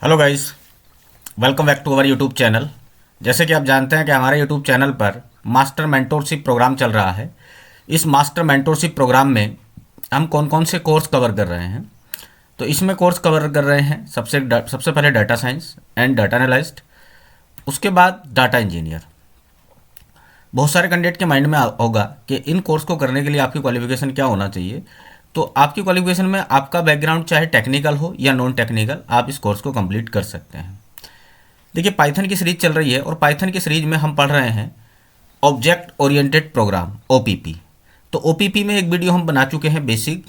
Hello guys, welcome back to our YouTube channel. जैसे कि आप जानते हैं कि हमारे यूट्यूब चैनल पर मास्टर मेंटोरशिप प्रोग्राम चल रहा है। इस मास्टर मेंटोरशिप प्रोग्राम में हम कौन कौन से कोर्स कवर कर रहे हैं। तो इसमें कोर्स कवर कर रहे हैं सबसे पहले data science and data analyst, उसके बाद डाटा इंजीनियर। बहुत सारे कैंडिडेट के माइंड में होगा कि इन कोर्स को करने के लिए आपकी क्वालिफिकेशन क्या होना चाहिए। तो आपकी क्वालिफिकेशन में आपका बैकग्राउंड चाहे टेक्निकल हो या नॉन टेक्निकल, आप इस कोर्स को कंप्लीट कर सकते हैं। देखिए, पाइथन की सीरीज चल रही है और पाइथन की सीरीज में हम पढ़ रहे हैं ऑब्जेक्ट ओरिएंटेड प्रोग्राम, ओपीपी। तो ओपीपी में एक वीडियो हम बना चुके हैं बेसिक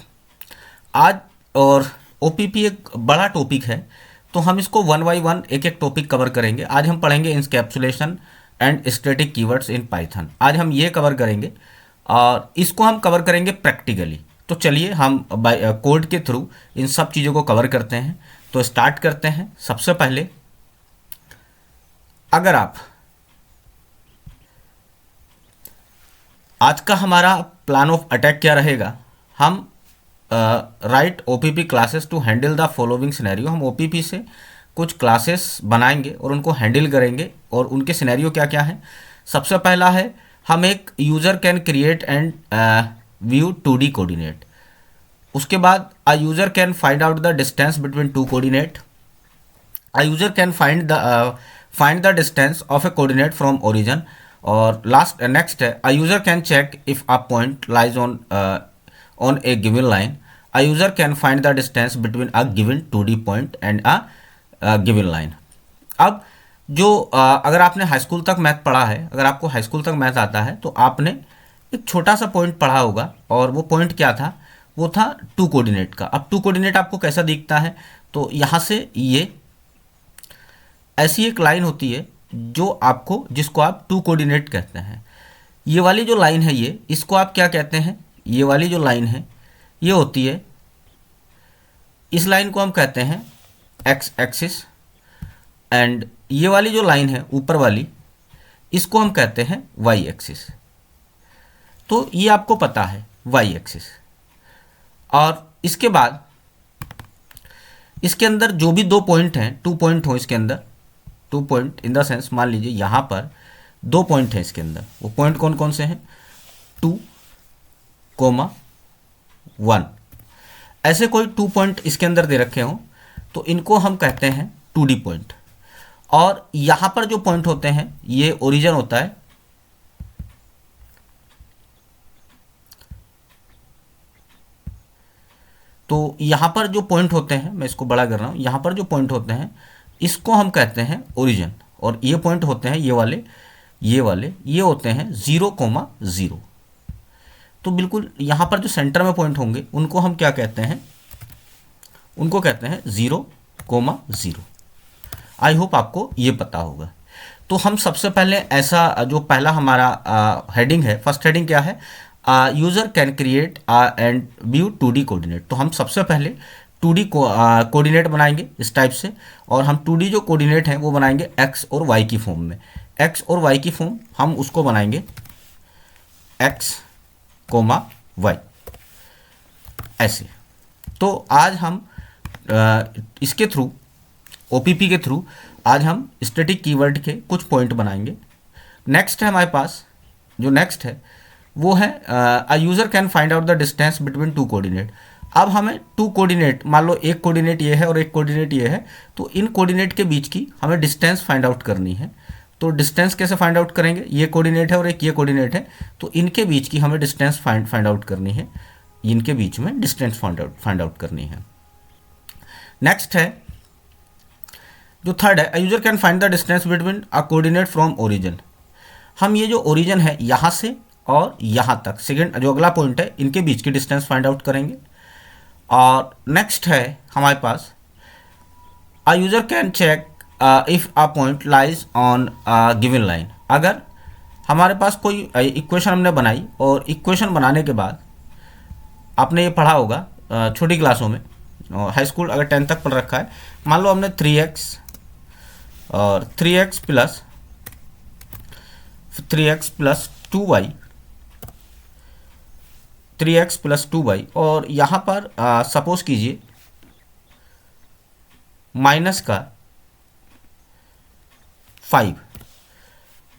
आज। और ओपीपी एक बड़ा टॉपिक है, तो हम इसको वन बाई वन एक एक टॉपिक कवर करेंगे। आज हम पढ़ेंगे encapsulation and static keywords in Python, आज हम ये कवर करेंगे और इसको हम कवर करेंगे प्रैक्टिकली। तो चलिए हम कोड के थ्रू इन सब चीज़ों को कवर करते हैं। तो स्टार्ट करते हैं। सबसे पहले, अगर आप आज का हमारा प्लान ऑफ अटैक क्या रहेगा, हम write OOP classes to handle the following scenario. हम ओपीपी से कुछ क्लासेस बनाएंगे और उनको हैंडल करेंगे और उनके सिनेरियो क्या क्या हैं। सबसे पहला है, हम एक user can create and view 2D coordinate. उसके बाद अ user can find out the distance between two coordinate. A user can find the distance of a coordinate from origin. और लास्ट नेक्स्ट है, a user can check if a point lies on a given line. A user can find the distance between a given 2D point and a given line. अब जो अगर आपने high school तक math पढ़ा है, अगर आपको हाई स्कूल तक मैथ आता है, तो आपने एक छोटा सा पॉइंट पढ़ा होगा। और वो पॉइंट क्या था? वो था टू कोऑर्डिनेट का। अब टू कोऑर्डिनेट आपको कैसा दिखता है? तो यहाँ से ये ऐसी एक लाइन होती है जो आपको, जिसको आप टू कोऑर्डिनेट कहते हैं। ये वाली जो लाइन है, ये इसको आप क्या कहते हैं? ये वाली जो लाइन है ये होती है, इस लाइन को हम कहते हैं एक्स एक्सिस। एंड ये वाली जो लाइन है ऊपर वाली, इसको हम कहते हैं वाई एक्सिस। तो ये आपको पता है, वाई एक्सिस। और इसके बाद इसके अंदर जो भी दो पॉइंट हैं, टू पॉइंट हो इसके अंदर, two point in the sense, मान लीजिए यहाँ पर दो पॉइंट हैं इसके अंदर। वो पॉइंट कौन कौन से हैं? 2,1। ऐसे कोई टू पॉइंट इसके अंदर दे रखे हों तो इनको हम कहते हैं 2D पॉइंट। और यहाँ पर जो पॉइंट होते हैं ये ओरिजिन होता है। तो यहाँ पर जो पॉइंट होते हैं, मैं इसको बड़ा कर रहा हूँ, यहाँ पर जो पॉइंट होते हैं इसको हम कहते हैं ओरिजिन। और ये पॉइंट होते हैं ये वाले, ये होते हैं 0,0। तो बिल्कुल यहाँ पर जो सेंटर में पॉइंट होंगे उनको हम क्या कहते हैं? उनको कहते हैं 0,0। आई होप आपको ये पता होगा। तो हम सबसे पहले ऐसा, जो पहला हमारा हेडिंग है, फर्स्ट हेडिंग क्या है? User can create and view 2D coordinate. तो हम सबसे पहले 2D कोऑर्डिनेट बनाएंगे इस टाइप से। और हम 2D जो कोऑर्डिनेट हैं वो बनाएंगे एक्स और वाई की फॉर्म में। एक्स और वाई की फॉर्म हम उसको बनाएंगे एक्स कोमा वाई, ऐसे। तो आज हम इसके थ्रू, ओपीपी के थ्रू, आज हम स्टैटिक कीवर्ड के कुछ पॉइंट बनाएंगे। नेक्स्ट है हमारे पास, जो नेक्स्ट है वो है अ user can find out the distance between two coordinate. अब हमें टू कोऑर्डिनेट, मान लो एक कोऑर्डिनेट ये है और एक कोऑर्डिनेट ये है, तो इन कोऑर्डिनेट के बीच की हमें डिस्टेंस फाइंड आउट करनी है। तो डिस्टेंस कैसे फाइंड आउट करेंगे? ये कोऑर्डिनेट है और एक ये कोऑर्डिनेट है, तो इनके बीच की हमें डिस्टेंस फाइंड आउट करनी है। इनके बीच में डिस्टेंस फाइंड आउट करनी है। नेक्स्ट है, जो थर्ड है, user can find the distance between a coordinate from origin. हम ये जो ओरिजिन है यहाँ से और यहाँ तक, सेकेंड जो अगला पॉइंट है, इनके बीच की डिस्टेंस फाइंड आउट करेंगे। और नेक्स्ट है हमारे पास, a user can check if a point lies on given line. अगर हमारे पास कोई इक्वेशन हमने बनाई और इक्वेशन बनाने के बाद, आपने ये पढ़ा होगा छोटी क्लासों में, हाई स्कूल अगर 10 तक पढ़ रखा है, मान लो हमने 3x और 3x plus 2y, 3x plus 2y, और यहाँ पर सपोज कीजिए माइनस का 5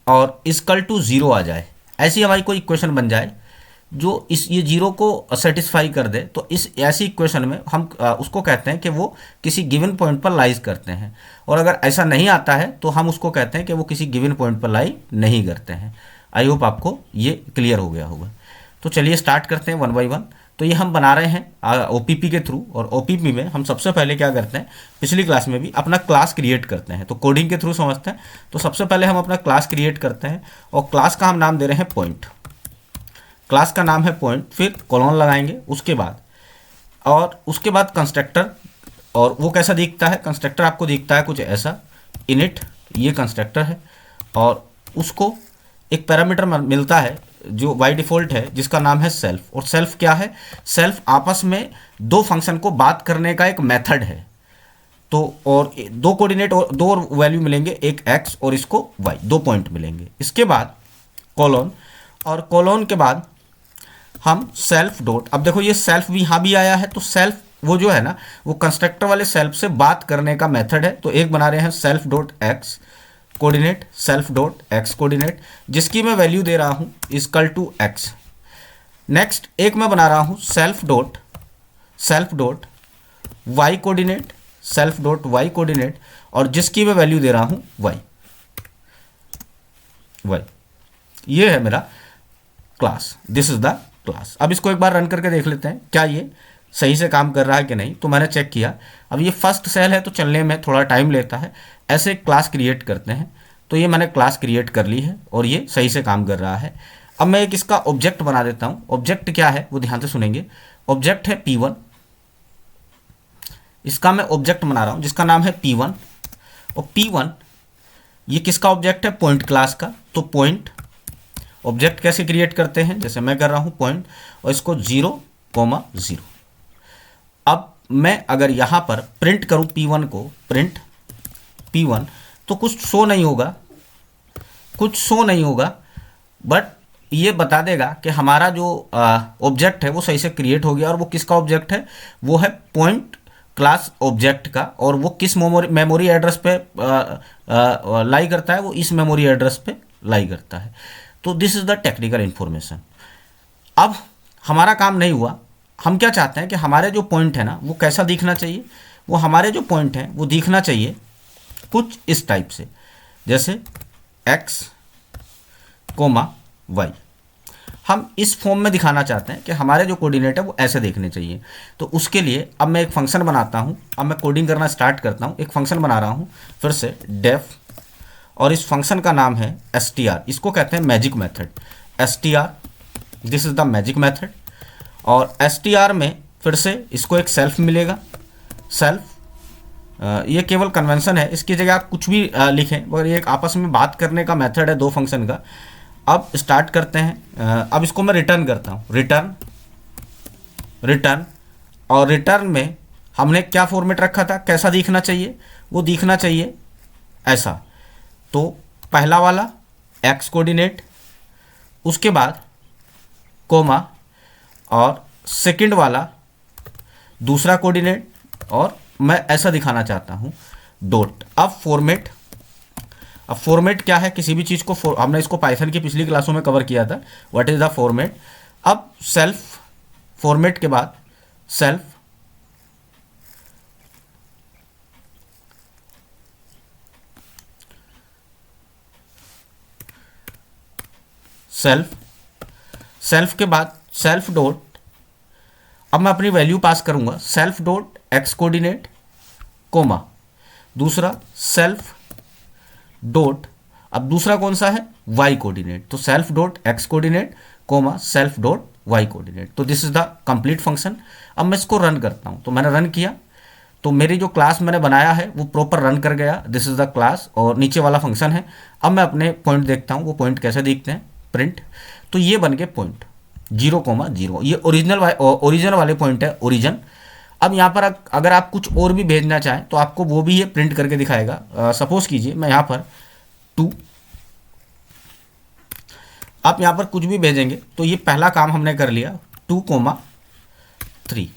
और इक्वल टू 0 आ जाए, ऐसी हमारी कोई इक्वेशन बन जाए जो ये 0 को सेटिस्फाई कर दे, तो इस ऐसी इक्वेशन में हम उसको कहते हैं कि वो किसी गिवन पॉइंट पर लाइज करते हैं। और अगर ऐसा नहीं आता है तो हम उसको कहते हैं कि वो किसी गिवन पॉइंट पर लाई नहीं करते हैं। आई होप आपको ये क्लियर हो गया होगा। तो चलिए स्टार्ट करते हैं वन बाई वन। तो ये हम बना रहे हैं ओपीपी के थ्रू, और ओपीपी में हम सबसे पहले क्या करते हैं, पिछली क्लास में भी अपना क्लास क्रिएट करते हैं, तो कोडिंग के थ्रू समझते हैं। तो सबसे पहले हम अपना क्लास क्रिएट करते हैं और क्लास का हम नाम दे रहे हैं पॉइंट। क्लास का नाम है पॉइंट, फिर कॉलन लगाएंगे उसके बाद, और उसके बाद कंस्ट्रक्टर। और वो कैसा दिखता है, कंस्ट्रक्टर आपको दिखता है कुछ ऐसा, इनिट, ये कंस्ट्रक्टर है, और उसको एक पैरामीटर मिलता है जो बाय डिफ़ॉल्ट है जिसका नाम है सेल्फ। और सेल्फ क्या है, सेल्फ आपस में दो फंक्शन को बात करने का एक मेथड है। तो और दो कोऑर्डिनेट और दो वैल्यू मिलेंगे, एक एक्स और इसको वाई, दो पॉइंट मिलेंगे। इसके बाद कॉलन, और कॉलन के बाद हम सेल्फ डॉट। अब देखो ये सेल्फ भी यहाँ भी आया है, तो सेल्फ वो जो है ना वो कंस्ट्रक्टर वाले सेल्फ से बात करने का मेथड है। तो एक बना रहे हैं self dot X coordinate, self dot X coordinate, जिसकी मैं वैल्यू दे रहा हूँ इक्वल टू एक्स। नेक्स्ट एक मैं बना रहा हूँ self dot Y coordinate, self dot Y coordinate, और जिसकी मैं वैल्यू दे रहा हूँ वाई। ये है मेरा class, this is the class. अब इसको एक बार रन करके देख लेते हैं क्या ये सही से काम कर रहा है कि नहीं। तो मैंने चेक किया, अब ये फर्स्ट सेल है तो चलने में थोड़ा टाइम लेता है। ऐसे क्लास क्रिएट करते हैं, तो ये मैंने क्लास क्रिएट कर ली है और ये सही से काम कर रहा है। अब मैं एक इसका ऑब्जेक्ट बना देता हूँ। ऑब्जेक्ट क्या है वो ध्यान से सुनेंगे। ऑब्जेक्ट है P1, इसका मैं ऑब्जेक्ट बना रहा हूँ जिसका नाम है P1। और P1 ये किसका ऑब्जेक्ट है, पॉइंट क्लास का। तो पॉइंट ऑब्जेक्ट कैसे क्रिएट करते हैं, जैसे मैं कर रहा हूँ पॉइंट, और इसको 0,0। अब मैं अगर यहाँ पर प्रिंट करूँ P1 को, प्रिंट P1, तो कुछ शो नहीं होगा, बट ये बता देगा कि हमारा जो ऑब्जेक्ट है वो सही से क्रिएट हो गया। और वो किसका ऑब्जेक्ट है, वो है पॉइंट क्लास ऑब्जेक्ट का, और वो किस मेमोरी एड्रेस पे लाई करता है, वो इस मेमोरी एड्रेस पे लाई करता है। तो this is the technical information. अब हमारा काम नहीं हुआ, हम क्या चाहते हैं कि हमारे जो पॉइंट है ना वो कैसा दिखना चाहिए। वो हमारे जो पॉइंट हैं वो दिखना चाहिए कुछ इस टाइप से, जैसे x, y। हम इस फॉर्म में दिखाना चाहते हैं कि हमारे जो कोऑर्डिनेट है वो ऐसे देखने चाहिए। तो उसके लिए अब मैं एक फंक्शन बनाता हूँ। अब मैं कोडिंग करना स्टार्ट करता हूँ। एक फंक्शन बना रहा हूँ फिर से डेफ, और इस फंक्शन का नाम है str। इसको कहते हैं magic method, str, this is the magic method. और str में फिर से इसको एक सेल्फ मिलेगा, सेल्फ। ये केवल कन्वेंशन है, इसकी जगह आप कुछ भी लिखें, मगर ये एक आपस में बात करने का मेथड है दो फंक्शन का। अब स्टार्ट करते हैं। अब इसको मैं रिटर्न करता हूँ, रिटर्न। और रिटर्न में हमने क्या फॉर्मेट रखा था, कैसा दिखना चाहिए, वो दिखना चाहिए ऐसा। तो पहला वाला एक्स कोऑर्डिनेट, उसके बाद कोमा, और सेकंड वाला दूसरा कोऑर्डिनेट, और मैं ऐसा दिखाना चाहता हूँ डॉट। अब फॉर्मेट क्या है, किसी भी चीज़ को हमने इसको पाइथन की पिछली क्लासों में कवर किया था, व्हाट इज़ द फॉर्मेट। अब सेल्फ, फॉर्मेट के बाद सेल्फ, सेल्फ के बाद सेल्फ डॉट। अब मैं अपनी वैल्यू पास करूंगा, self dot X coordinate, comma, दूसरा सेल्फ डॉट, अब दूसरा कौन सा है, वाई कोऑर्डिनेट। तो self dot X coordinate, comma, self dot Y coordinate. तो this is the complete function. अब मैं इसको रन करता हूं, तो मैंने रन किया तो मेरी जो क्लास मैंने बनाया है वो प्रॉपर रन कर गया, दिस इज द क्लास, और नीचे वाला फंक्शन है। अब मैं अपने पॉइंट देखता हूँ, वो पॉइंट कैसे दिखते हैं, प्रिंट। तो ये बन गए पॉइंट 0,0, ये ओरिजिनल वाले पॉइंट है, ओरिजिन। अब यहाँ पर अगर आप कुछ और भी भेजना चाहें तो आपको वो भी ये प्रिंट करके दिखाएगा। सपोज कीजिए मैं यहाँ पर 2, आप यहाँ पर कुछ भी भेजेंगे तो ये पहला काम हमने कर लिया, 2,3।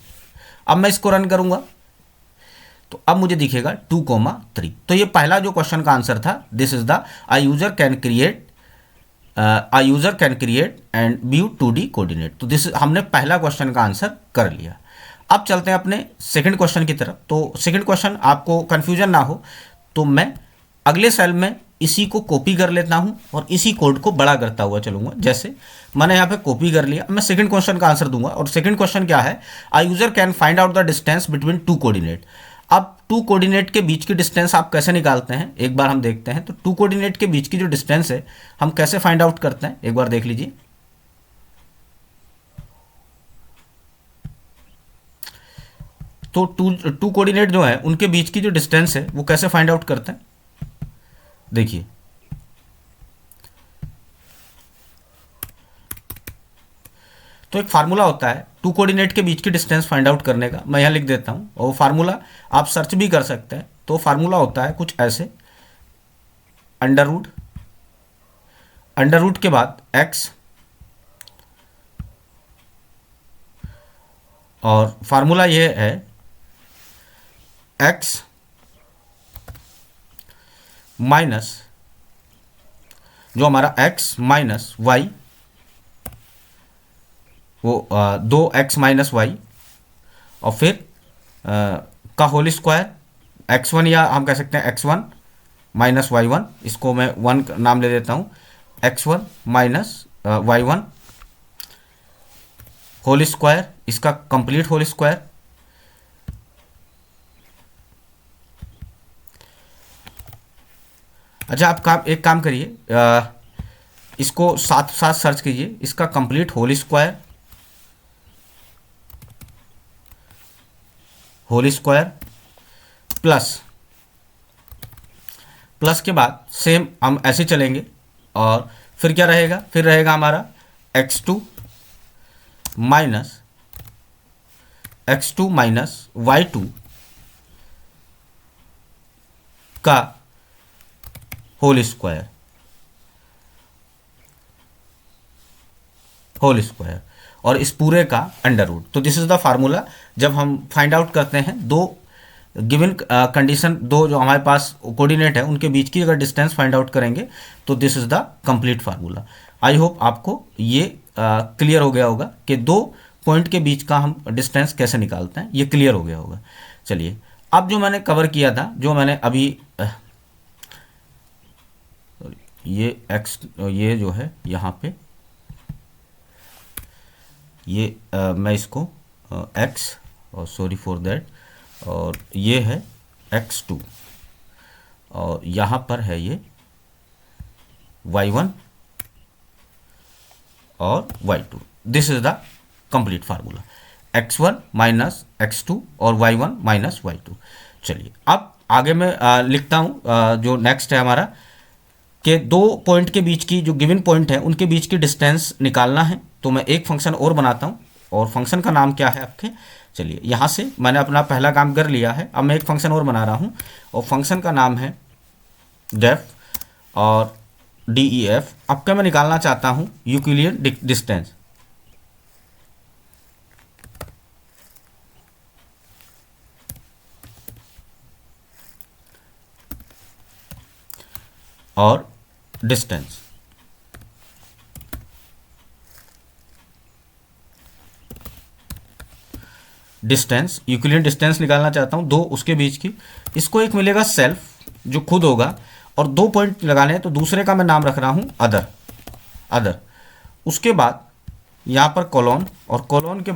अब मैं इसको रन करूँगा तो अब मुझे दिखेगा 2,3। तो ये पहला जो क्वेश्चन का आंसर था, this is the a user can create and view 2D coordinate. तो दिस हमने पहला क्वेश्चन का आंसर कर लिया। अब चलते हैं अपने सेकंड क्वेश्चन की तरफ। तो सेकंड क्वेश्चन, आपको कंफ्यूजन ना हो तो मैं अगले सेल में इसी को कॉपी कर लेता हूं और इसी कोड को बड़ा करता हुआ चलूंगा। जैसे मैंने यहाँ पे कॉपी कर लिया, मैं सेकंड क्वेश्चन का आंसर दूंगा। और सेकंड क्वेश्चन क्या है, a user can find out the distance between 2 coordinate. अब 2 कोऑर्डिनेट के बीच की डिस्टेंस आप कैसे निकालते हैं, एक बार हम देखते हैं। तो 2 कोऑर्डिनेट के बीच की जो डिस्टेंस है हम कैसे फाइंड आउट करते हैं, एक बार देख लीजिए। तो टू कोऑर्डिनेट जो है उनके बीच की जो डिस्टेंस है वो कैसे फाइंड आउट करते हैं, देखिए। तो एक फार्मूला होता है 2 कोऑर्डिनेट के बीच की डिस्टेंस फाइंड आउट करने का, मैं यहाँ लिख देता हूँ और फार्मूला आप सर्च भी कर सकते हैं। तो फार्मूला होता है कुछ ऐसे, अंडर रूट के बाद x, और फार्मूला ये है x माइनस जो हमारा x माइनस वाई, वो 2x माइनस वाई, और फिर का होल स्क्वायर x1, या हम कह सकते हैं x1 माइनस y1, इसको मैं 1 नाम ले देता हूँ, x1 minus y1 whole square, इसका कंप्लीट होल स्क्वायर। अच्छा, आप एक काम करिए, इसको साथ साथ सर्च कीजिए, इसका कंप्लीट होल स्क्वायर प्लस के बाद सेम हम ऐसे चलेंगे, और फिर क्या रहेगा, फिर रहेगा हमारा x2 माइनस y2 का होल स्क्वायर और इस पूरे का अंडर रूट। तो दिस इज द फार्मूला जब हम फाइंड आउट करते हैं दो गिवन कंडीशन, दो जो हमारे पास कोऑर्डिनेट है उनके बीच की अगर डिस्टेंस फाइंड आउट करेंगे तो this is the complete formula. I hope आपको ये क्लियर हो गया होगा कि दो पॉइंट के बीच का हम डिस्टेंस कैसे निकालते हैं, ये क्लियर हो गया होगा। चलिए, अब जो मैंने कवर किया था, जो मैंने अभी ये जो है यहाँ पे ये मैं इसको x, और सॉरी फॉर दैट, और ये है x2, और यहाँ पर है ये y1 और y2। This is the complete formula, x1 minus x2 और y1 माइनस y2। चलिए, अब आगे मैं लिखता हूँ जो नेक्स्ट है हमारा, कि दो पॉइंट के बीच की जो गिवन पॉइंट है उनके बीच की डिस्टेंस निकालना है। तो मैं एक फंक्शन और बनाता हूँ, और फंक्शन का नाम क्या है आपके, चलिए यहाँ से मैंने अपना पहला काम कर लिया है। अब मैं एक फंक्शन और बना रहा हूँ, और फंक्शन का नाम है डेफ और DEF। अब क्या मैं निकालना चाहता हूँ यूक्लिडियन डिस्टेंस, और डिस्टेंस। यूक्लिडियन डिस्टेंस निकालना चाहता हूँ दो उसके बीच की। इसको एक मिलेगा सेल्फ जो खुद होगा, और दो पॉइंट लगाने हैं तो दूसरे का मैं नाम रख रहा हूँ अदर। उसके बाद यहाँ पर कॉलोन, और कॉलोन के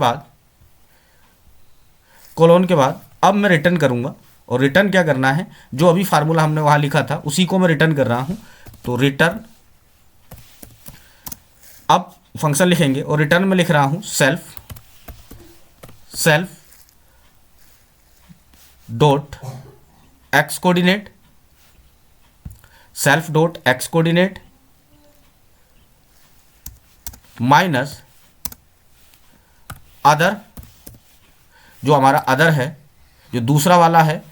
बाद अब मैं रिटर्न करूँगा। और रिटर्न क्या करना है, जो अभी फार्मूला हमने वहाँ लिखा था उसी को मैं रिटर्न कर रहा हूँ। तो रिटर्न, अब फंक्शन लिखेंगे और रिटर्न में लिख रहा हूँ self dot X coordinate, minus other, जो हमारा अदर है, जो दूसरा वाला है,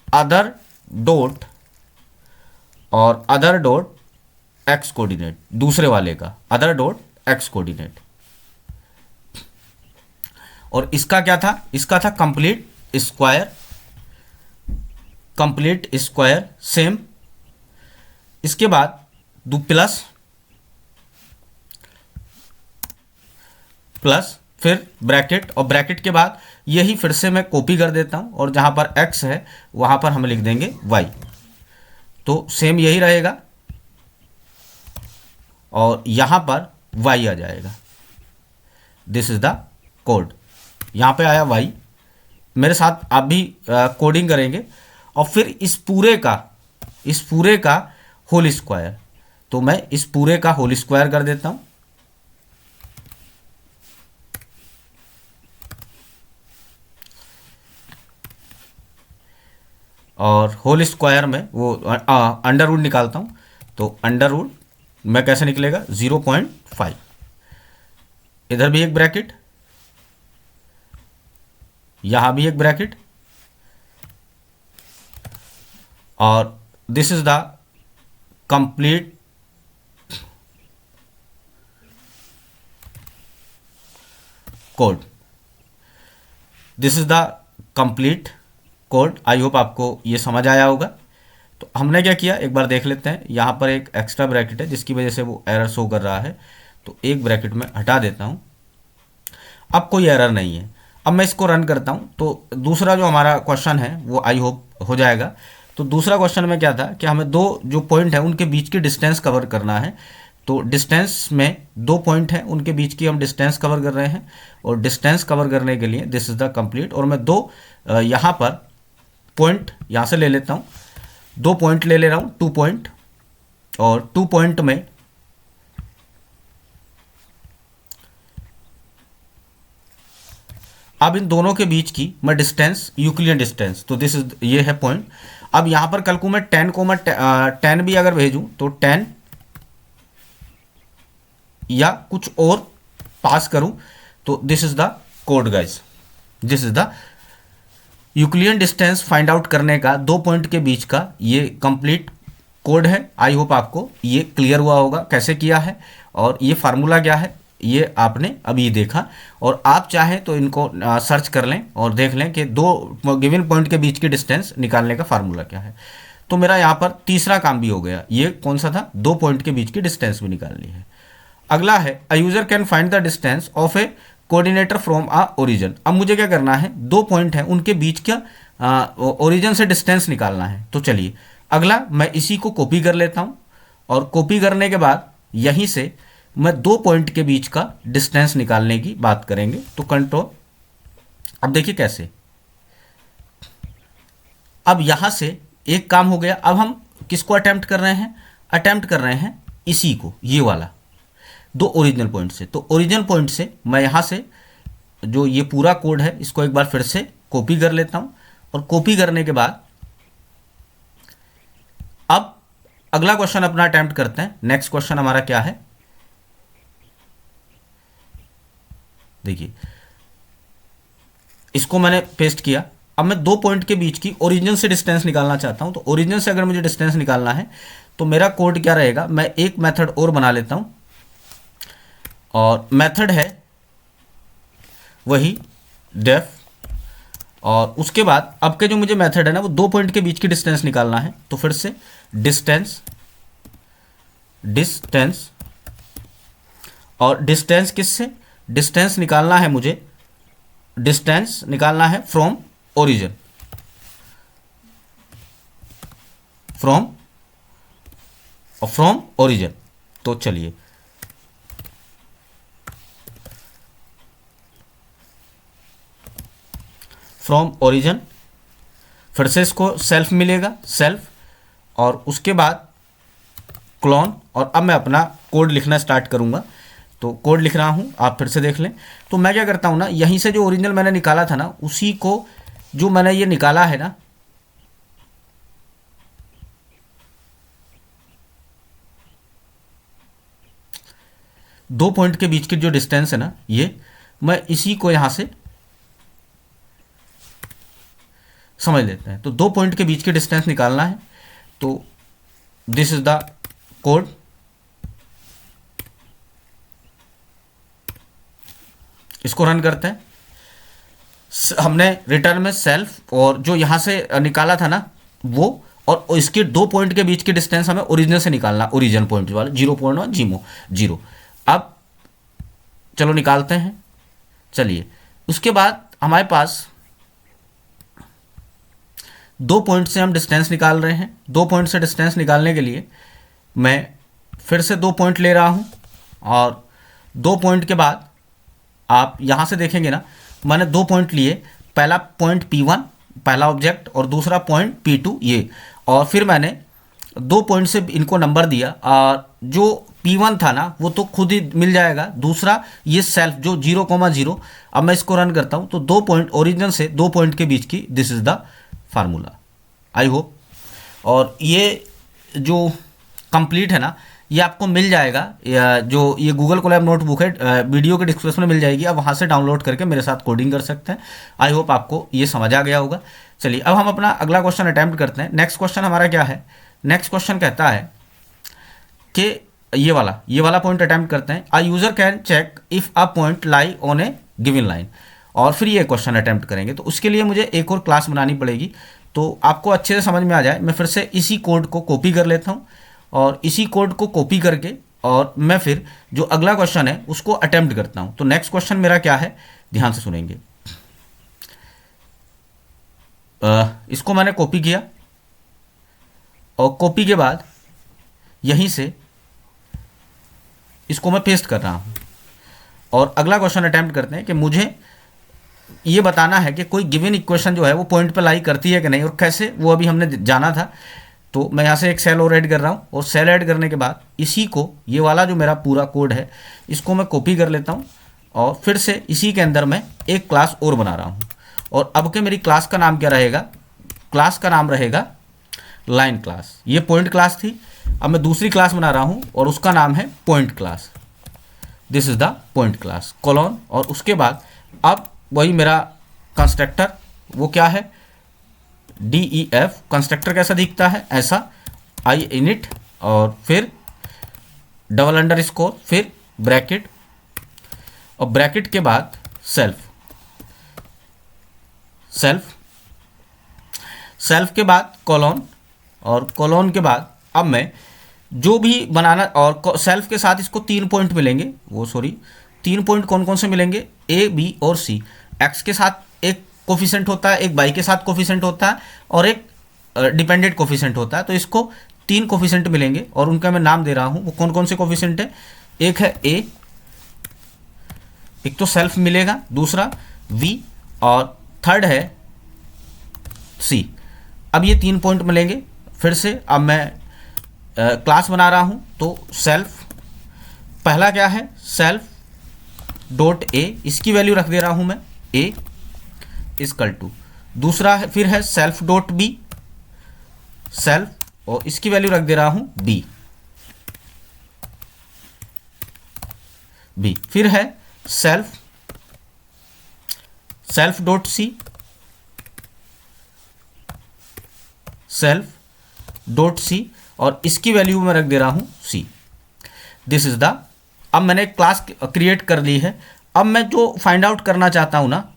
अदर डॉट एक्स कोऑर्डिनेट, दूसरे वाले का अदर डॉट एक्स कोऑर्डिनेट। और इसका क्या था, इसका था complete square complete square same, इसके बाद दो प्लस प्लस फिर ब्रैकेट, और ब्रैकेट के बाद यही फिर से मैं कॉपी कर देता हूं और जहां पर x है वहां पर हम लिख देंगे y, तो सेम यही रहेगा और यहां पर y आ जाएगा। दिस इज द कोड, यहां पे आया y। मेरे साथ आप भी कोडिंग करेंगे और फिर इस पूरे का होल स्क्वायर, तो मैं इस पूरे का होल स्क्वायर कर देता हूं और होल स्क्वायर में वो अंडर रूट निकालता हूं, तो अंडर रूट में कैसे निकलेगा 0.5, इधर भी एक ब्रैकेट, यहां भी एक ब्रैकेट, और this is the complete code. This is the complete code. I hope आपको ये समझ आया होगा। तो हमने क्या किया एक बार देख लेते हैं। यहाँ पर एक एक्स्ट्रा ब्रैकेट है जिसकी वजह से वो एरर शो कर रहा है, तो एक ब्रैकेट में हटा देता हूँ। अब कोई एरर नहीं है। अब मैं इसको रन करता हूँ तो दूसरा जो हमारा क्वेश्चन है वो आई होप हो जाएगा। तो दूसरा क्वेश्चन में क्या था कि हमें दो जो पॉइंट है उनके बीच की डिस्टेंस कवर करना है। तो डिस्टेंस में दो पॉइंट हैं, उनके बीच की हम डिस्टेंस कवर कर रहे हैं और डिस्टेंस कवर करने के लिए दिस इज द कंप्लीट। और मैं दो यहाँ पर पॉइंट यहाँ से ले लेता हूँ, दो पॉइंट ले रहा हूँ, 2 पॉइंट, और 2 पॉइंट में अब इन दोनों के बीच की मैं डिस्टेंस यूक्लिडियन डिस्टेंस, तो दिस इज ये है पॉइंट। अब यहाँ पर कल को मैं 10 को मैं 10 भी अगर भेजूँ तो 10 या कुछ और पास करूं तो this is the code guys. This is the Euclidean distance find out करने का दो पॉइंट के बीच का ये कंप्लीट कोड है। आई होप आपको ये क्लियर हुआ होगा कैसे किया है, और ये फार्मूला क्या है ये आपने अभी देखा। और आप चाहें तो इनको सर्च कर लें और देख लें कि दो गिवन पॉइंट के बीच की डिस्टेंस निकालने का फार्मूला क्या है। तो मेरा यहाँ पर तीसरा काम भी हो गया। ये कौन सा था, दो पॉइंट के बीच की डिस्टेंस भी निकालनी है। अगला है a user can find the distance of A coordinator from a origin. अब मुझे क्या करना है, दो पॉइंट हैं उनके बीच का ओरिजिन से डिस्टेंस निकालना है। तो चलिए अगला मैं इसी को कॉपी कर लेता हूं और कॉपी करने के बाद यहीं से मैं दो पॉइंट के बीच का डिस्टेंस निकालने की बात करेंगे। तो कंट्रोल, अब देखिए कैसे, अब यहां से एक काम हो गया। अब हम किसको अटेम्प्ट कर रहे हैं, अटेम्प्ट कर रहे हैं इसी को, ये वाला दो ओरिजिनल पॉइंट से। तो ओरिजिनल पॉइंट से मैं यहाँ से जो ये पूरा कोड है इसको एक बार फिर से कॉपी कर लेता हूँ, और कॉपी करने के बाद अब अगला क्वेश्चन अपना अटेम्प्ट करते हैं। नेक्स्ट क्वेश्चन हमारा क्या है, देखिए इसको मैंने पेस्ट किया। अब मैं दो पॉइंट के बीच की ओरिजिन से डिस्टेंस निकालना चाहता हूं। तो ओरिजिन से अगर मुझे डिस्टेंस निकालना है तो मेरा कोड क्या रहेगा, मैं एक मेथड और बना लेता हूं, और मेथड है वही डेफ। और उसके बाद अब के जो मुझे मेथड है ना वो दो पॉइंट के बीच की डिस्टेंस निकालना है। तो फिर से डिस्टेंस, और डिस्टेंस किससे, डिस्टेंस निकालना है मुझे, डिस्टेंस निकालना है फ्रॉम ओरिजिन, फ्रॉम ओरिजिन। तो चलिए फ्रॉम ओरिजिन, फिर से इसको सेल्फ मिलेगा, सेल्फ, और उसके बाद क्लोन। और अब मैं अपना कोड लिखना स्टार्ट करूंगा। तो कोड लिख रहा हूं, आप फिर से देख लें। तो मैं क्या करता हूं ना, यहीं से जो ओरिजिनल मैंने निकाला था ना उसी को, जो मैंने ये निकाला है ना, दो पॉइंट के बीच की जो डिस्टेंस है ना, ये मैं इसी को यहां से समझ लेते हैं। तो दो पॉइंट के बीच की डिस्टेंस निकालना है। तो दिस इज द कोड। इसको रन करते हैं। हमने रिटर्न में सेल्फ, और जो यहां से निकाला था ना वो, और इसके 2 पॉइंट के बीच की डिस्टेंस हमें ओरिजिन से निकालना, ओरिजिन पॉइंट वाला 0.1 जीरो। अब चलो निकालते हैं। चलिए, उसके बाद हमारे पास 2 पॉइंट से हम डिस्टेंस निकाल रहे हैं। 2 पॉइंट से डिस्टेंस निकालने के लिए मैं फिर से 2 पॉइंट ले रहा हूँ, और 2 पॉइंट के बाद आप यहाँ से देखेंगे ना, मैंने 2 पॉइंट लिए, पहला पॉइंट P1 पहला ऑब्जेक्ट और दूसरा पॉइंट P2 ये, और फिर मैंने 2 पॉइंट से इनको नंबर दिया, और जो P1 था ना वो तो खुद ही मिल जाएगा, दूसरा ये सेल्फ जो 0,0। अब मैं इसको रन करता हूँ तो 2 पॉइंट ओरिजिन से 2 पॉइंट के बीच की, this is the formula. I hope, और ये जो कंप्लीट है ना ये आपको मिल जाएगा, जो ये गूगल कोलैब नोटबुक है, वीडियो के डिस्क्रिप्शन में मिल जाएगी, आप वहाँ से डाउनलोड करके मेरे साथ कोडिंग कर सकते हैं। आई होप आपको ये समझ आ गया होगा। चलिए, अब हम अपना अगला क्वेश्चन अटैम्प्ट करते हैं। नेक्स्ट क्वेश्चन हमारा क्या है? नेक्स्ट क्वेश्चन कहता है कि ये वाला पॉइंट अटैम्प्ट करते हैं। A user can check if a point lie on a given line, और फिर ये क्वेश्चन अटैम्प्ट करेंगे। तो उसके लिए मुझे एक और क्लास बनानी पड़ेगी, तो आपको अच्छे से समझ में आ जाए, मैं फिर से इसी कोड को कॉपी कर लेता हूँ, और इसी कोड को कॉपी करके और मैं फिर जो अगला क्वेश्चन है उसको अटेम्प्ट करता हूँ। तो नेक्स्ट क्वेश्चन मेरा क्या है, ध्यान से सुनेंगे। इसको मैंने कॉपी किया, और कॉपी के बाद यहीं से इसको मैं पेस्ट कर रहा हूँ, और अगला क्वेश्चन अटेम्प्ट करते हैं कि मुझे ये बताना है कि कोई गिवन इक्वेशन जो है वो पॉइंट पे लाई करती है कि नहीं, और कैसे, वो अभी हमने जाना था। तो मैं यहाँ से एक सेल और ऐड कर रहा हूँ, और सेल ऐड करने के बाद इसी को, ये वाला जो मेरा पूरा कोड है इसको मैं कॉपी कर लेता हूँ, और फिर से इसी के अंदर मैं एक क्लास और बना रहा हूँ। और अब के मेरी क्लास का नाम क्या रहेगा? क्लास का नाम रहेगा लाइन क्लास। ये पॉइंट क्लास थी, अब मैं दूसरी क्लास बना रहा हूँ और उसका नाम है point class. This is the point class colon, और उसके बाद अब वही मेरा कंस्ट्रक्टर, वो क्या है? DEF। कंस्ट्रक्टर कैसा दिखता है? ऐसा, आई इनिट, और फिर डबल अंडरस्कोर, फिर ब्रैकेट, और ब्रैकेट के बाद सेल्फ के बाद कॉलन, और कॉलन के बाद अब मैं जो भी बनाना, और सेल्फ के साथ इसको 3 पॉइंट मिलेंगे, 3 पॉइंट कौन कौन से मिलेंगे? A, B और C। एक्स के साथ एक कोफिशेंट होता है, एक वाई के साथ कोफिशेंट होता है, और एक डिपेंडेंट कोफिशेंट होता है। तो इसको 3 कोफिशेंट मिलेंगे, और उनका मैं नाम दे रहा हूँ। वो कौन कौन से कोफिशेंट है? एक है A, एक तो सेल्फ मिलेगा, दूसरा V, और थर्ड है C। अब ये 3 पॉइंट मिलेंगे। फिर से अब मैं क्लास बना रहा हूँ, तो सेल्फ, पहला क्या है? सेल्फ डॉट A, इसकी वैल्यू रख दे रहा हूँ मैं A इक्वल टू, दूसरा है फिर है सेल्फ डॉट B, सेल्फ, और इसकी वैल्यू रख दे रहा हूँ B, फिर है सेल्फ डॉट C, और इसकी वैल्यू मैं रख दे रहा हूँ C। दिस इज द, अब मैंने क्लास क्रिएट कर ली है। अब मैं जो फाइंड आउट करना चाहता हूँ ना,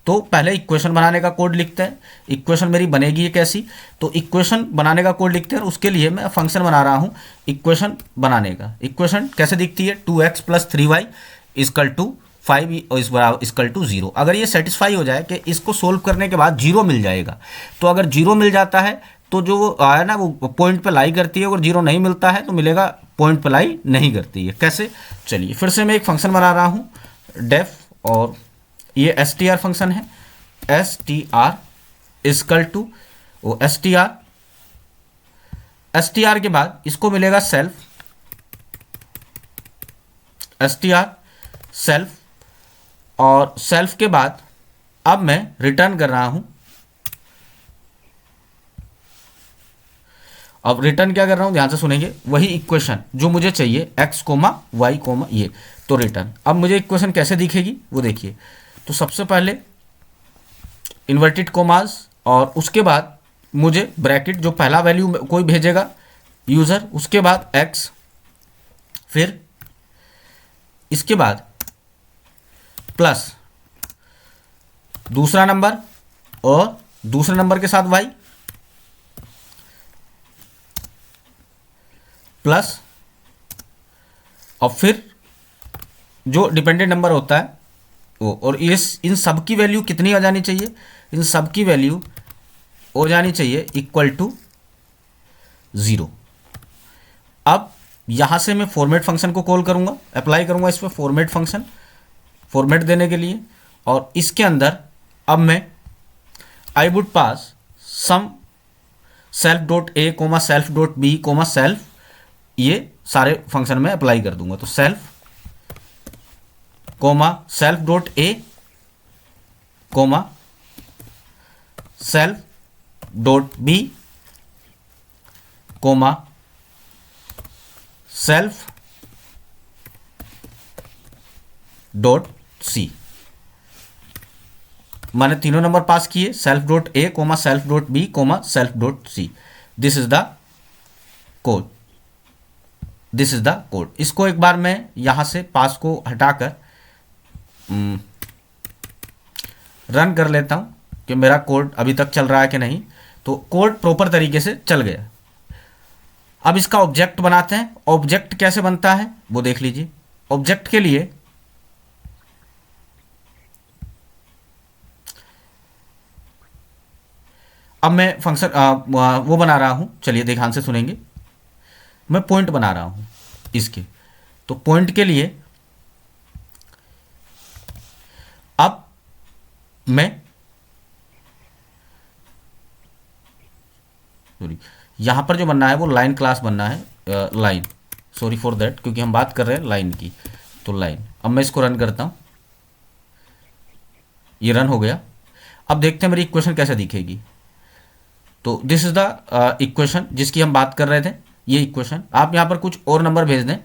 तो पहले इक्वेशन बनाने का कोड लिखते हैं। इक्वेशन मेरी बनेगी ये कैसी? तो इक्वेशन बनाने का कोड लिखते हैं, और उसके लिए मैं फंक्शन बना रहा हूँ इक्वेशन बनाने का। इक्वेशन कैसे दिखती है? 2x + 3y इक्वल टू 5 और इक्वल टू 0। अगर ये सेटिस्फाई हो जाए कि इसको सोल्व करने के बाद 0 मिल जाएगा, तो अगर 0 मिल जाता है तो जो आया ना वो पॉइंट पे लाई करती है, अगर 0 नहीं मिलता है तो मिलेगा पॉइंट पे लाई नहीं करती है। कैसे? चलिए फिर से मैं एक फंक्शन बना रहा हूँ डेफ, और ये str फंक्शन है, str इक्वल टू वो str के बाद इसको मिलेगा सेल्फ, और सेल्फ के बाद अब मैं रिटर्न कर रहा हूं। अब रिटर्न क्या कर रहा हूं, ध्यान से सुनेंगे, वही इक्वेशन जो मुझे चाहिए x, y, ये, तो रिटर्न। अब मुझे इक्वेशन कैसे दिखेगी वो देखिए। तो सबसे पहले इन्वर्टेड कोमास, और उसके बाद मुझे ब्रैकेट, जो पहला वैल्यू कोई भेजेगा यूज़र, उसके बाद x, फिर इसके बाद प्लस दूसरा नंबर, और दूसरे नंबर के साथ y, प्लस, और फिर जो डिपेंडेंट नंबर होता है वो, और इन सब की वैल्यू कितनी आ जानी चाहिए, इन सब की वैल्यू हो जानी चाहिए इक्वल टू 0। अब यहाँ से मैं फॉर्मेट फंक्शन को कॉल करूँगा, अप्लाई करूँगा इस पर फॉर्मेट फंक्शन, फॉर्मेट देने के लिए। और इसके अंदर अब मैं I would pass some self dot A comma self dot B comma self, ये सारे फंक्शन में अप्लाई कर दूंगा। तो self comma self dot A comma self dot B comma self dot C, मैंने तीनों नंबर पास किए, self dot A comma self dot B comma self dot C. This is the code, this is the code. इसको एक बार मैं यहां से पास को हटाकर रन कर लेता हूं कि मेरा कोड अभी तक चल रहा है कि नहीं। तो कोड प्रॉपर तरीके से चल गया। अब इसका ऑब्जेक्ट बनाते हैं। ऑब्जेक्ट कैसे बनता है वो देख लीजिए। ऑब्जेक्ट के लिए अब मैं फंक्शन वो बना रहा हूं, चलिए ध्यान से सुनेंगे। मैं पॉइंट बना रहा हूं इसके। तो पॉइंट के लिए अब मैं सॉरी, यहां पर जो बनना है वो लाइन क्लास बनना है, लाइन, सॉरी फॉर दैट, क्योंकि हम बात कर रहे हैं लाइन की। तो लाइन, अब मैं इसको रन करता हूं, ये रन हो गया। अब देखते हैं मेरी इक्वेशन कैसे दिखेगी। तो दिस इज द इक्वेशन जिसकी हम बात कर रहे थे, ये इक्वेशन। आप यहां पर कुछ और नंबर भेज दें।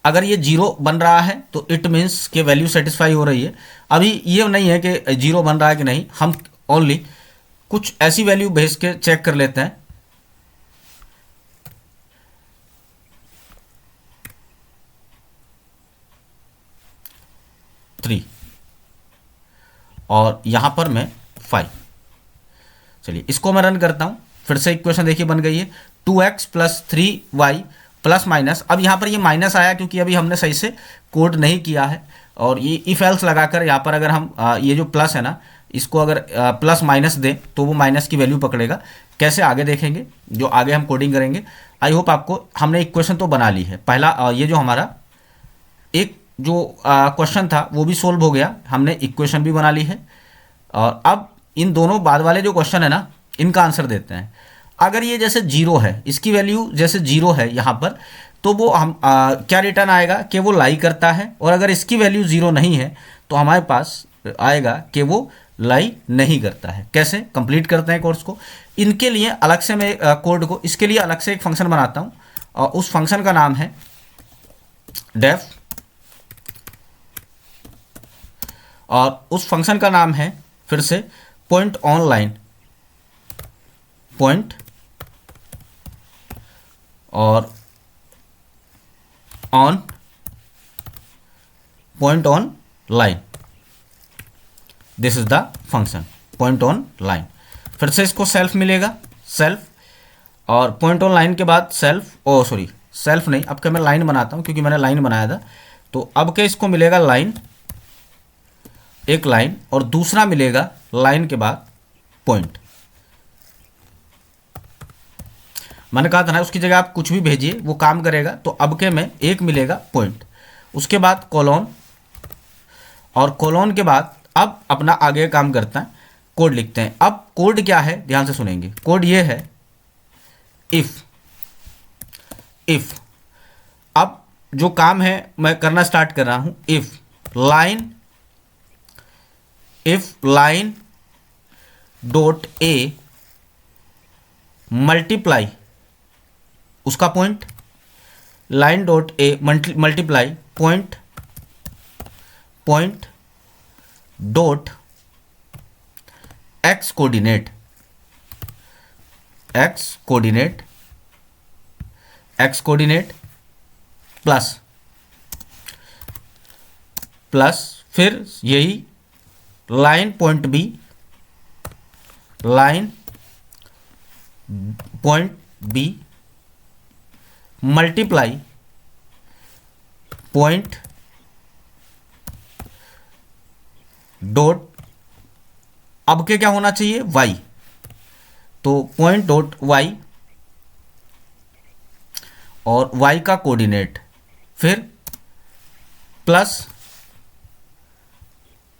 अगर ये 0 बन रहा है तो इट मीन्स कि वैल्यू सेटिस्फाई हो रही है। अभी ये नहीं है कि 0 बन रहा है कि नहीं, हम ओनली कुछ ऐसी वैल्यू भेज के चेक कर लेते हैं। थ्री, और यहां पर मैं 5। चलिए इसको मैं रन करता हूं, फिर से इक्वेशन देखिए बन गई है 2x plus 3y plus minus. अब यहाँ पर ये माइनस आया क्योंकि अभी हमने सही से कोड नहीं किया है। और ये इफ एल्स लगाकर यहाँ पर अगर हम ये जो प्लस है ना, इसको अगर प्लस माइनस दें तो वो माइनस की वैल्यू पकड़ेगा। कैसे आगे देखेंगे, जो आगे हम कोडिंग करेंगे। आई होप आपको, हमने इक्वेशन तो बना ली है। पहला ये जो हमारा एक जो क्वेश्चन था वो भी सोल्व हो गया, हमने इक्वेशन भी बना ली है। और अब इन दोनों बाद वाले जो क्वेश्चन है ना, इनका आंसर देते हैं। अगर ये जैसे 0 है, इसकी वैल्यू जैसे 0 है यहाँ पर, तो वो हम क्या रिटर्न आएगा कि वो लाई करता है। और अगर इसकी वैल्यू 0 नहीं है तो हमारे पास आएगा कि वो लाई नहीं करता है। कैसे कंप्लीट करते हैं कोर्स को, इनके लिए अलग से मैं कोड को, इसके लिए अलग से एक फंक्शन बनाता हूँ। और उस फंक्शन का नाम है डेफ, और उस फंक्शन का नाम है फिर से पॉइंट ऑन लाइन, पॉइंट और on, point on line. This is the function point on line. फिर से इसको सेल्फ मिलेगा, सेल्फ, और पॉइंट ऑन लाइन के बाद सेल्फ, ओ सॉरी सेल्फ नहीं, अब क्या मैं लाइन बनाता हूं क्योंकि मैंने लाइन बनाया था। तो अब क्या इसको मिलेगा लाइन, एक लाइन, और दूसरा मिलेगा लाइन के बाद पॉइंट। मैंने कहा था ना उसकी जगह आप कुछ भी भेजिए वो काम करेगा। तो अब के में एक मिलेगा पॉइंट, उसके बाद कोलोन, और कोलोन के बाद अब अपना आगे काम करता है, कोड लिखते हैं। अब कोड क्या है ध्यान से सुनेंगे। कोड ये है इफ, इफ, अब जो काम है मैं करना स्टार्ट कर रहा हूं। If line, if line dot A multiply उसका point, line dot A multiply point, point dot X coordinate, X coordinate, X coordinate plus, plus फिर यही line point B, line point B multiply point dot, अब के क्या होना चाहिए, y, तो point dot y और y का कोऑर्डिनेट, फिर प्लस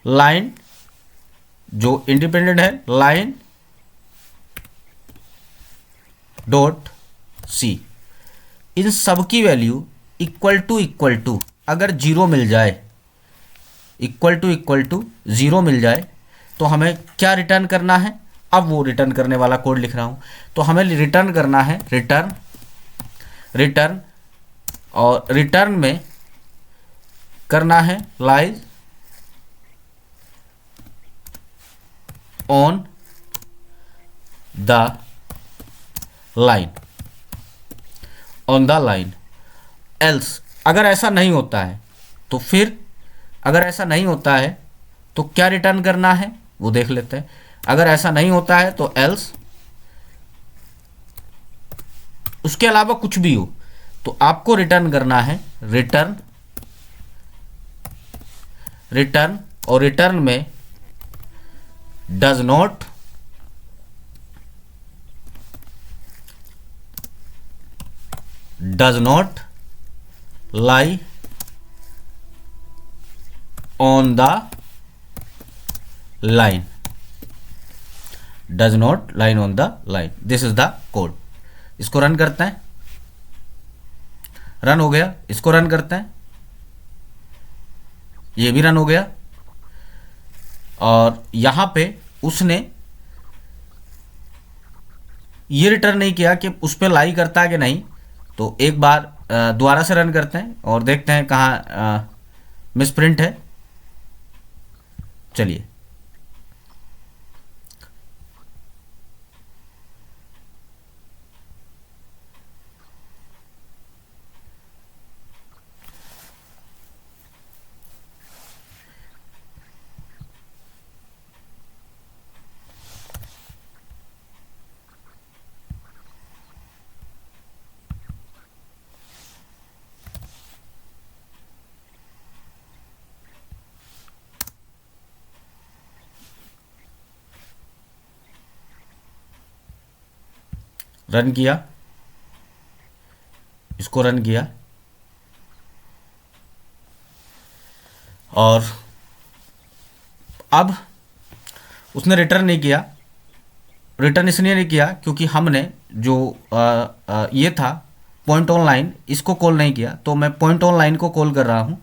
लाइन जो इंडिपेंडेंट है, लाइन डॉट c, इन सब की वैल्यू इक्वल टू अगर जीरो मिल जाए, इक्वल टू जीरो मिल जाए तो हमें क्या रिटर्न करना है। अब वो रिटर्न करने वाला कोड लिख रहा हूं, तो हमें रिटर्न करना है रिटर्न, और रिटर्न में करना है lies on the line, else अगर ऐसा नहीं होता है तो फिर, अगर ऐसा नहीं होता है तो क्या रिटर्न करना है वो देख लेते हैं। अगर ऐसा नहीं होता है तो एल्स, उसके अलावा कुछ भी हो तो आपको रिटर्न करना है रिटर्न, और रिटर्न में does not lie on the line, does not line on the line, this is the code. इसको रन करते हैं, रन हो गया। इसको रन करते हैं, ये भी रन हो गया। और यहां पे उसने ये रिटर्न नहीं किया कि उस पर लाई करता है कि नहीं, तो एक बार दोबारा से रन करते हैं और देखते हैं कहाँ मिसप्रिंट है। चलिए, रन किया, इसको रन किया और अब उसने रिटर्न नहीं किया। रिटर्न इसलिए नहीं किया क्योंकि हमने जो ये था पॉइंट ऑन लाइन, इसको कॉल नहीं किया। तो मैं पॉइंट ऑन लाइन को कॉल कर रहा हूं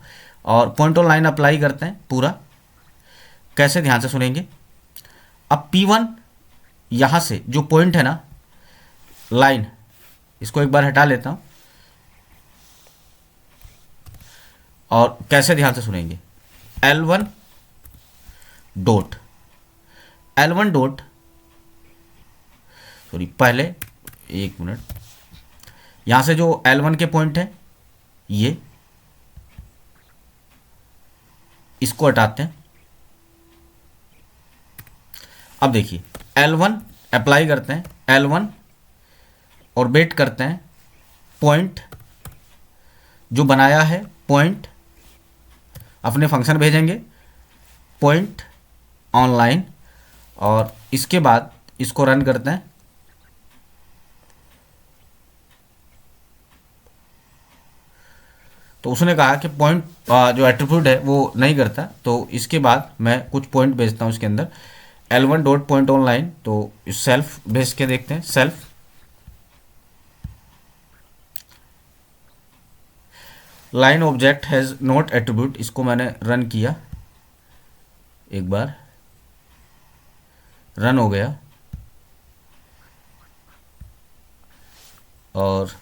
और पॉइंट ऑन लाइन अप्लाई करते हैं पूरा। कैसे, ध्यान से सुनेंगे। अब P1 यहां से जो पॉइंट है ना, लाइन, इसको एक बार हटा लेता हूं और कैसे, ध्यान से सुनेंगे। L1 dot, L1 dot, sorry पहले एक मिनट, यहां से जो L1 के पॉइंट है ये, इसको हटाते हैं। अब देखिए L1 अप्लाई करते हैं, L1 और वेट करते हैं। पॉइंट जो बनाया है, पॉइंट अपने फंक्शन भेजेंगे, पॉइंट ऑनलाइन, और इसके बाद इसको रन करते हैं। तो उसने कहा कि पॉइंट जो एट्रीब्यूट है वो नहीं करता, तो इसके बाद मैं कुछ पॉइंट भेजता हूँ इसके अंदर। L1 डॉट पॉइंट ऑनलाइन, तो सेल्फ भेज के देखते हैं। Self line object has not attribute, इसको मैंने रन किया, एक बार रन हो गया और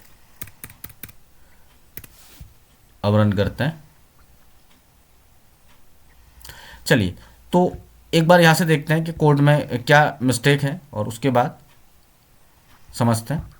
अब रन करते हैं। चलिए, तो एक बार यहाँ से देखते हैं कि कोड में क्या मिस्टेक है और उसके बाद समझते हैं।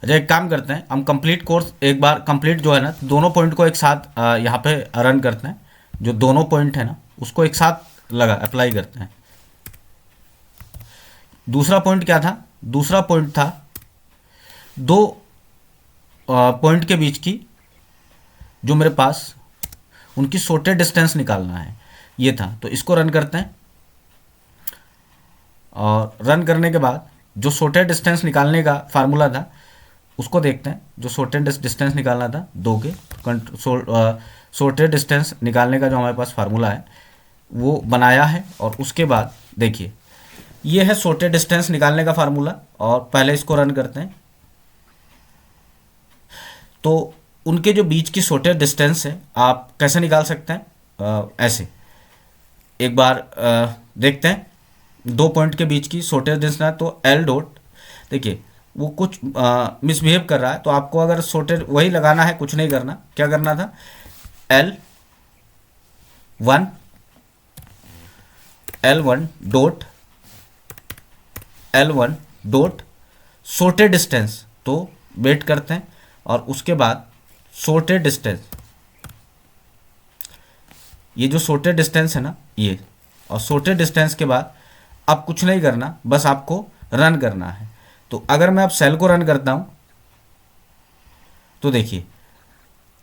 अच्छा एक काम करते हैं, हम कंप्लीट कोर्स एक बार कंप्लीट जो है ना, दोनों पॉइंट को एक साथ यहाँ पे रन करते हैं। जो दोनों पॉइंट है ना उसको एक साथ लगा अप्लाई करते हैं। दूसरा पॉइंट क्या था? दूसरा पॉइंट था दो पॉइंट के बीच की जो मेरे पास उनकी शॉर्टेस्ट डिस्टेंस निकालना है, ये था। तो इसको रन करते हैं और रन करने के बाद जो शॉर्टेस्ट डिस्टेंस निकालने का फार्मूला था उसको देखते हैं। जो शॉर्टेस्ट डिस्टेंस निकालना था दो के, शॉर्टेस्ट डिस्टेंस निकालने का जो हमारे पास फार्मूला है वो बनाया है। और उसके बाद देखिए ये है शॉर्टेस्ट डिस्टेंस निकालने का फार्मूला, और पहले इसको रन करते हैं। तो उनके जो बीच की शॉर्टेस्ट डिस्टेंस है आप कैसे निकाल सकते हैं? ऐसे एक बार देखते हैं। दो पॉइंट के बीच की शॉर्टेस्ट डिस्टेंस है तो एल डॉट, देखिए वो कुछ मिसबिहेव कर रहा है, तो आपको अगर शॉर्टेस्ट वही लगाना है, कुछ नहीं करना। क्या करना था? L1 डॉट शॉर्टेस्ट डिस्टेंस, तो वेट करते हैं और उसके बाद शॉर्टेस्ट डिस्टेंस, ये जो शॉर्टेस्ट डिस्टेंस है ना ये, और शॉर्टेस्ट डिस्टेंस के बाद अब कुछ नहीं करना, बस आपको रन करना है। तो अगर मैं अब सेल को रन करता हूं तो देखिए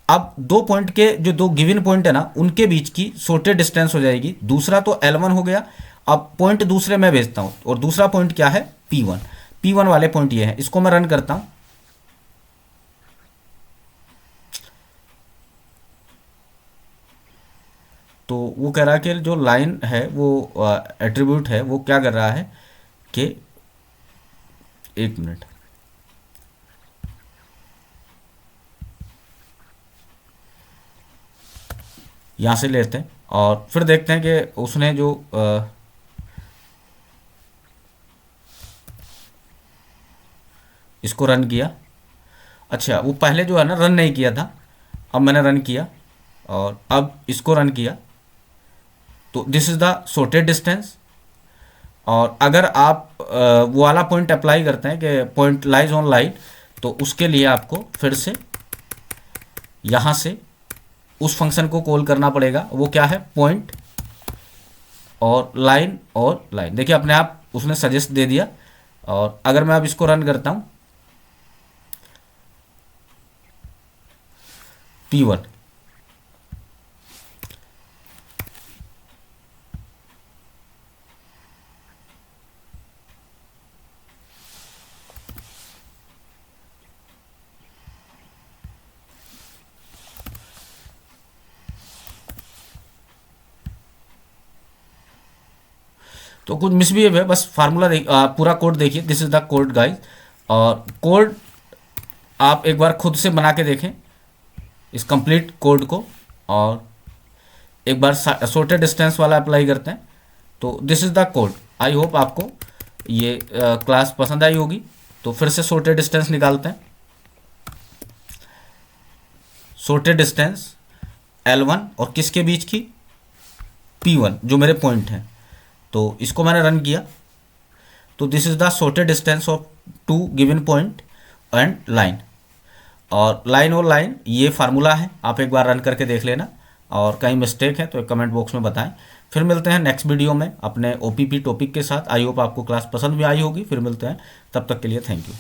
अब दो पॉइंट के जो दो गिवन पॉइंट है ना उनके बीच की शॉर्टेस्ट डिस्टेंस हो जाएगी। दूसरा तो L1 हो गया। अब पॉइंट दूसरे में भेजता हूं, और दूसरा पॉइंट क्या है? P1 वाले पॉइंट ये है। इसको मैं रन करता हूं तो वो कह रहा है कि जो लाइन है वो एट्रीब्यूट है वो क्या कर रहा है कि, एक मिनट, यहाँ से लेते हैं और फिर देखते हैं कि उसने जो इसको रन किया। अच्छा वो पहले जो है ना रन नहीं किया था, अब मैंने रन किया और अब इसको रन किया तो this is the shortest distance. और अगर आप वो वाला पॉइंट अप्लाई करते हैं कि पॉइंट लाइज ऑन लाइन, तो उसके लिए आपको फिर से यहाँ से उस फंक्शन को कॉल करना पड़ेगा। वो क्या है? पॉइंट और लाइन। देखिए अपने आप उसने सजेस्ट दे दिया। और अगर मैं अब इसको रन करता हूँ P1, तो कुछ मिसबिहेव है, बस फार्मूला पूरा कोड देखिए। This is the code guys. और कोड आप एक बार खुद से बना के देखें इस कंप्लीट कोड को, और एक बार शॉर्टेस्ट डिस्टेंस वाला अप्लाई करते हैं। तो this is the code. I hope आपको ये क्लास पसंद आई होगी। तो फिर से शॉर्टेस्ट डिस्टेंस निकालते हैं। शॉर्टेस्ट डिस्टेंस L1 और किसके बीच की? P1 जो मेरे पॉइंट हैं। तो इसको मैंने रन किया तो this is the shortest distance of two given point and line. और लाइन ये फार्मूला है, आप एक बार रन करके देख लेना, और कहीं मिस्टेक है तो एक कमेंट बॉक्स में बताएं। फिर मिलते हैं नेक्स्ट वीडियो में अपने OPP टॉपिक के साथ। आई होप आपको क्लास पसंद भी आई होगी। फिर मिलते हैं, तब तक के लिए थैंक यू।